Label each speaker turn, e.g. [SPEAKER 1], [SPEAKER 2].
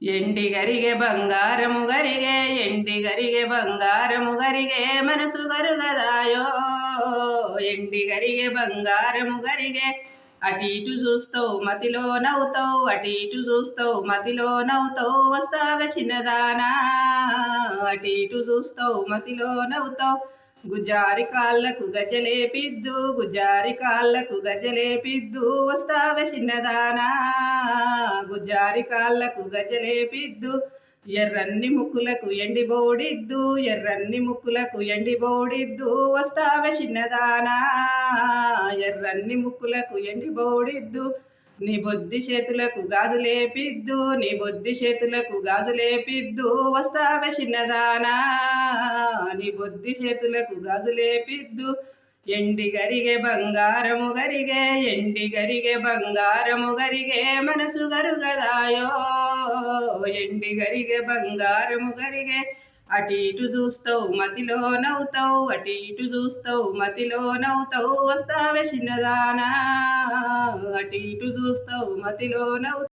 [SPEAKER 1] ఎండి గరిగే బంగారము గరిగే ఎండి గరిగే బంగారము గరిగే మనసు గరుగదాయో ఎండి గరిగే బంగారము గరిగే అటు ఇటు చూస్తావు మతిలో నవ్వుతావు అటు ఇటు చూస్తావు మతిలో నవ్వుతావు వస్తావే చిన్నదానా అటు ఇటు చూస్తావు మతిలో నవ్వుతావు గుజారి కాళ్ళకు గజలేపిద్దు గుజారి కాళ్ళకు గజలేపిద్దు వస్తావే చిన్నదానా గుజారి కాళ్ళకు గజలేపిద్దు ఎర్రన్ని ముక్కులకు ఎండిబోడిద్దు ఎర్రన్ని ముక్కులకు ఎండిబోడిద్దు వస్తావే చిన్నదానా ఎర్రన్ని ముక్కులకు ఎండిబోడిద్దు నీ బొద్ది చేతులకు గాజులేపిద్దు నీ బొద్ది చేతులకు గాజులేపిద్దు వస్తావే చిన్నదానా నీ బొద్ది చేతులకు గాజులేపిద్దు ఎండి గరిగే బంగారము గరిగే ఎండి గరిగే బంగారము గరిగే మనసు గరుగదాయో ఎండి గరిగే బంగారము గరిగే అటు ఇటు చూస్తావు మతిలో నవ్వుతావు అటు ఇటు చూస్తావు మతిలో నవ్వుతావు వస్తావే చిన్నదానా అటు ఇటు చూస్తావు మతిలో నవ్వుతావు